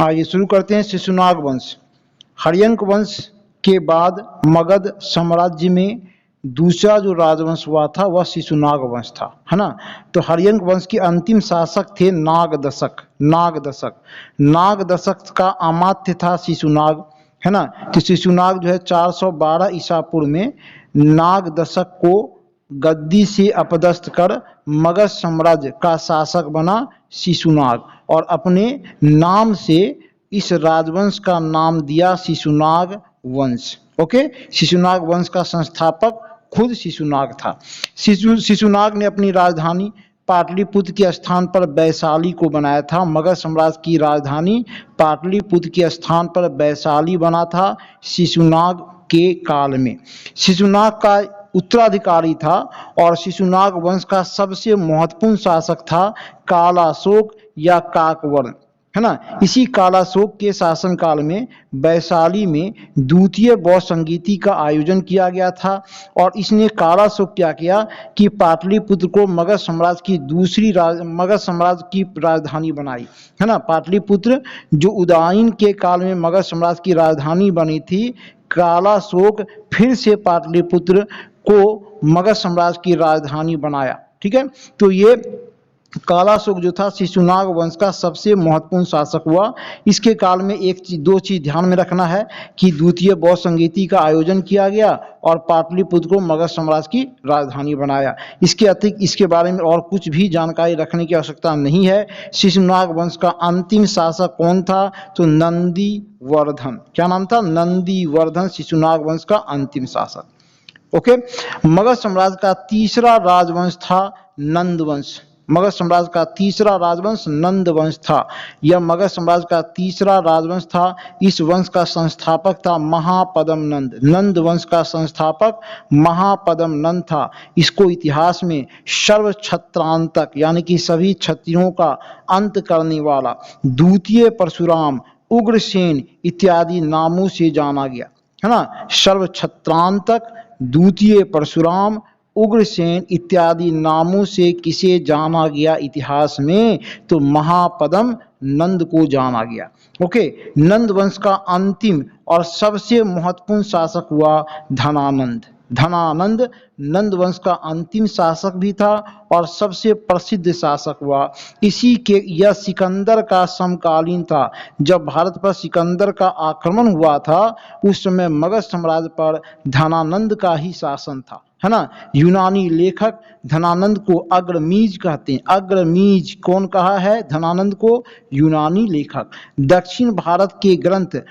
आइए शुरू करते हैं। शिशुनाग वंश। हर्यंक वंश के बाद मगध साम्राज्य में दूसरा जो राजवंश हुआ था वह शिशुनाग वंश था, है ना। तो हर्यंक वंश के अंतिम शासक थे नागदशक। नागदशक का अमात्य था शिशुनाग, है ना। तो शिशुनाग जो है 412 ईसा पूर्व में नागदशक को गद्दी से अपदस्थ कर मगध साम्राज्य का शासक बना शिशुनाग, और अपने नाम से इस राजवंश का नाम दिया शिशुनाग वंश। ओके, शिशुनाग वंश का संस्थापक खुद शिशुनाग था। शिशुनाग ने अपनी राजधानी पाटलिपुत्र के स्थान पर वैशाली को बनाया था। मगध साम्राज्य की राजधानी पाटलिपुत्र के स्थान पर वैशाली बना था शिशुनाग के काल में। शिशुनाग का उत्तराधिकारी था और शिशुनाग वंश का सबसे महत्वपूर्ण शासक था कालाशोक या काकवर्ण, है ना। इसी कालाशोक के शासनकाल में वैशाली में द्वितीय बौद्ध संगीति का आयोजन किया गया था, और इसने कालाशोक क्या किया कि पाटलिपुत्र को मगध साम्राज्य की राजधानी बनाई, है ना। पाटलिपुत्र जो उदयन के काल में मगध साम्राज्य की राजधानी बनी थी, कालाशोक फिर से पाटलिपुत्र को मगध साम्राज्य की राजधानी बनाया। ठीक है, तो ये कालाशोक जो था शिशुनाग वंश का सबसे महत्वपूर्ण शासक हुआ। इसके काल में दो चीज ध्यान में रखना है कि द्वितीय बौद्ध संगीति का आयोजन किया गया और पाटलिपुत्र को मगध साम्राज्य की राजधानी बनाया। इसके अतिरिक्त इसके बारे में और कुछ भी जानकारी रखने की आवश्यकता नहीं है। शिशुनाग वंश का अंतिम शासक कौन था? तो नंदीवर्धन। क्या नाम था? नंदीवर्धन शिशुनाग वंश का अंतिम शासक। ओके, मगध साम्राज्य का तीसरा राजवंश था नंदवंश। मगध साम्राज्य का तीसरा राजवंश नंदवंश था। यह मगध साम्राज्य का तीसरा राजवंश था। इस वंश का संस्थापक था महापद्म नंद। नंद वंश का संस्थापक महापद्म नंद था। इसको इतिहास में सर्व क्षत्रांतक यानी कि सभी क्षत्रियों का अंत करने वाला, द्वितीय परशुराम, उग्रसेन इत्यादि नामों से जाना गया, है ना। सर्व क्षत्रांतक, द्वितीय परशुराम, उग्रसेन इत्यादि नामों से किसे जाना गया इतिहास में? तो महापद्म नंद को जाना गया। ओके, नंद वंश का अंतिम और सबसे महत्वपूर्ण शासक हुआ धनानंद। धनानंद नंद वंश का अंतिम शासक भी था और सबसे प्रसिद्ध शासक हुआ। यह सिकंदर का समकालीन था। जब भारत पर सिकंदर का आक्रमण हुआ था उस समय मगध साम्राज्य पर धनानंद का ही शासन था, है ना। यूनानी लेखक धनानंद को अग्रमीज कहते हैं। अग्रमीज कौन कहा है धनानंद को? यूनानी लेखक। दक्षिण भारत के ग्रंथ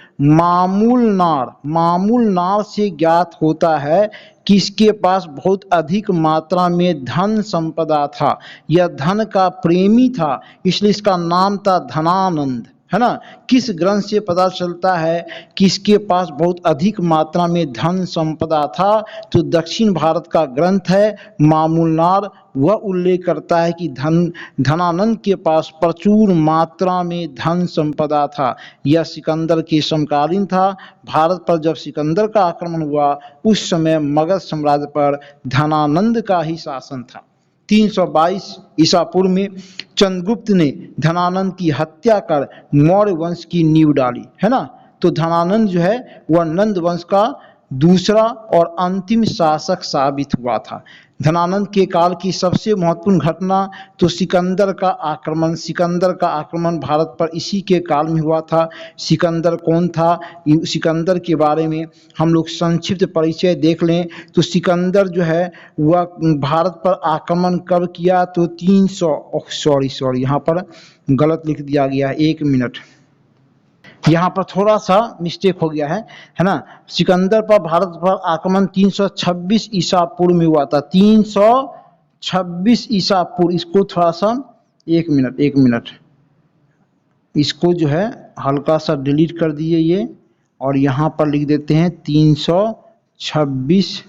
मामूलनार से ज्ञात होता है कि इसके पास बहुत अधिक मात्रा में धन संपदा था। यह धन का प्रेमी था, इसलिए इसका नाम था धनानंद, है ना। किस ग्रंथ से पता चलता है कि इसके पास बहुत अधिक मात्रा में धन संपदा था? तो दक्षिण भारत का ग्रंथ है मामूलनार। वह उल्लेख करता है कि धनानंद के पास प्रचुर मात्रा में धन संपदा था। यह सिकंदर के समकालीन था। भारत पर जब सिकंदर का आक्रमण हुआ उस समय मगध साम्राज्य पर धनानंद का ही शासन था। 322 ईसा पूर्व में चंद्रगुप्त ने धनानंद की हत्या कर मौर्य वंश की नींव डाली, है ना। तो धनानंद जो है वह नंद वंश का दूसरा और अंतिम शासक साबित हुआ था। धनानंद के काल की सबसे महत्वपूर्ण घटना तो सिकंदर का आक्रमण। सिकंदर का आक्रमण भारत पर इसी के काल में हुआ था। सिकंदर कौन था? सिकंदर के बारे में हम लोग संक्षिप्त परिचय देख लें तो सिकंदर जो है वह भारत पर आक्रमण कब किया? तो 300 यहाँ पर गलत लिख दिया गया है, 1 मिनट, यहाँ पर थोड़ा सा मिस्टेक हो गया है ना। सिकंदर पर भारत पर आक्रमण 326 ईसा पूर्व में हुआ था। 326 ईसा पूर्व। इसको थोड़ा सा 1 मिनट इसको जो है हल्का सा डिलीट कर दिए ये, और यहाँ पर लिख देते हैं 326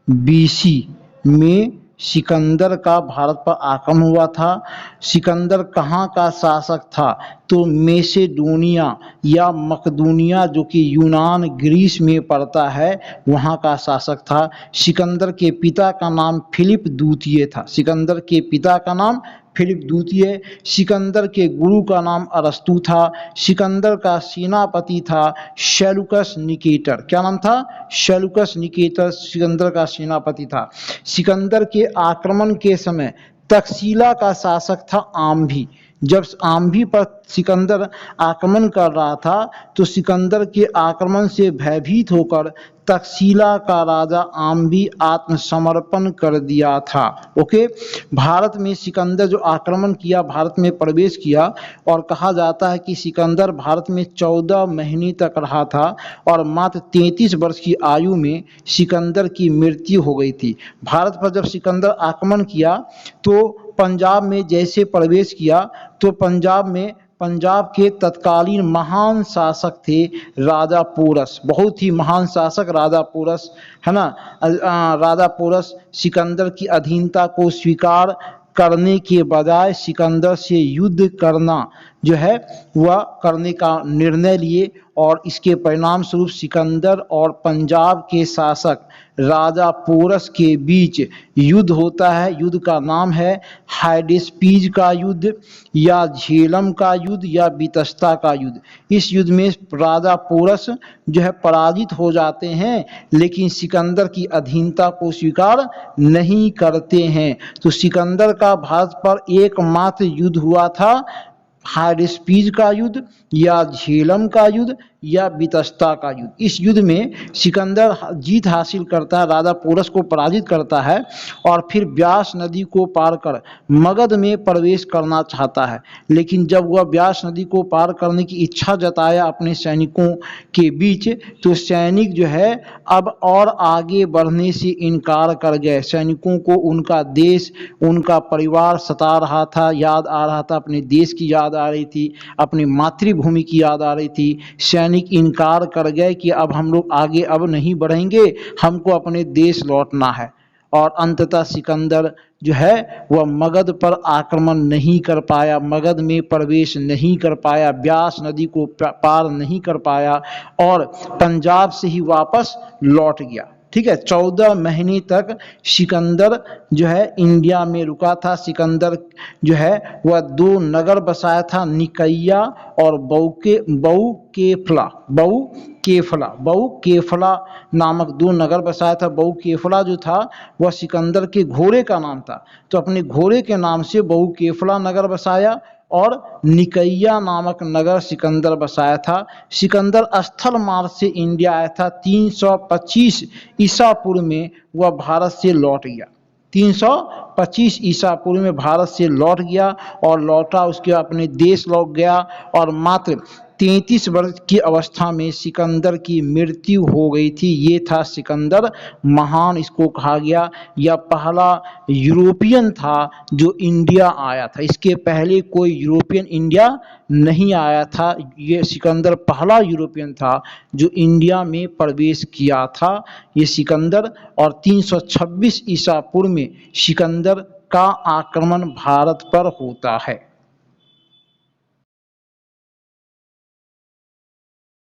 BC में सिकंदर का भारत पर आक्रमण हुआ था। सिकंदर कहाँ का शासक था? तो मैसेडोनिया या मकदूनिया जो कि यूनान ग्रीस में पड़ता है वहाँ का शासक था। सिकंदर के पिता का नाम फिलिप द्वितीय था। सिकंदर के पिता का नाम फिलिप द्वितीय। सिकंदर के गुरु का नाम अरस्तु था। सिकंदर का सेनापति था सेल्यूकस निकेटर। क्या नाम था? सेल्यूकस निकेटर सिकंदर का सेनापति था। सिकंदर के आक्रमण के समय तक्षशिला का शासक था आम्भी। जब आम्भी पर सिकंदर आक्रमण कर रहा था तो सिकंदर के आक्रमण से भयभीत होकर तक्षशिला का राजा आम्भी आत्मसमर्पण कर दिया था। ओके, भारत में सिकंदर जो आक्रमण किया, भारत में प्रवेश किया, और कहा जाता है कि सिकंदर भारत में 14 महीने तक रहा था और मात्र 33 वर्ष की आयु में सिकंदर की मृत्यु हो गई थी। भारत पर जब सिकंदर आक्रमण किया तो पंजाब में जैसे प्रवेश किया तो पंजाब के तत्कालीन महान शासक थे राजा पोरस। बहुत ही महान शासक राजा पोरस, है ना। राजा पोरस सिकंदर की अधीनता को स्वीकार करने के बजाय सिकंदर से युद्ध करना जो है वह करने का निर्णय लिए, और इसके परिणाम स्वरूप सिकंदर और पंजाब के शासक राजा पोरस के बीच युद्ध होता है। युद्ध का नाम है हाइडेस्पीज का युद्ध, या झेलम का युद्ध, या बितस्ता का युद्ध। इस युद्ध में राजा पोरस जो है पराजित हो जाते हैं, लेकिन सिकंदर की अधीनता को स्वीकार नहीं करते हैं। तो सिकंदर का भारत पर एकमात्र युद्ध हुआ था हाइडेस्पीज का युद्ध, या झेलम का युद्ध, या बितस्ता का युद्ध। इस युद्ध में सिकंदर जीत हासिल करता है, राजा पोरस को पराजित करता है, और फिर ब्यास नदी को पार कर मगध में प्रवेश करना चाहता है। लेकिन जब वह ब्यास नदी को पार करने की इच्छा जताया अपने सैनिकों के बीच, तो सैनिक जो है अब और आगे बढ़ने से इनकार कर गए। सैनिकों को उनका देश, उनका परिवार सता रहा था, याद आ रहा था, अपने देश की याद आ रही थी, अपनी मातृभूमि की याद आ रही थी। सैनिक इनकार कर गए कि अब हम लोग आगे अब नहीं बढ़ेंगे, हमको अपने देश लौटना है। और अंततः सिकंदर जो है वह मगध पर आक्रमण नहीं कर पाया, मगध में प्रवेश नहीं कर पाया, ब्यास नदी को पार नहीं कर पाया, और पंजाब से ही वापस लौट गया। ठीक है, 14 महीने तक सिकंदर जो है इंडिया में रुका था। सिकंदर जो है वह 2 नगर बसाया था, निकैया और बहुकेफला नामक 2 नगर बसाया था। बहुकेफला जो था वह सिकंदर के घोड़े का नाम था, तो अपने घोड़े के नाम से बहुकेफला नगर बसाया, और निकैया नामक नगर सिकंदर बसाया था। सिकंदर स्थल मार्ग से इंडिया आया था। 325 ईसा पूर्व में वह भारत से लौट गया। 325 ईसा पूर्व में भारत से लौट गया, और लौटा उसके अपने देश लौट गया, और मात्र 33 वर्ष की अवस्था में सिकंदर की मृत्यु हो गई थी। ये था सिकंदर महान, इसको कहा गया। यह पहला यूरोपियन था जो इंडिया आया था। इसके पहले कोई यूरोपियन इंडिया नहीं आया था। ये सिकंदर पहला यूरोपियन था जो इंडिया में प्रवेश किया था, ये सिकंदर। और 326 ईसा पूर्व में सिकंदर का आक्रमण भारत पर होता है।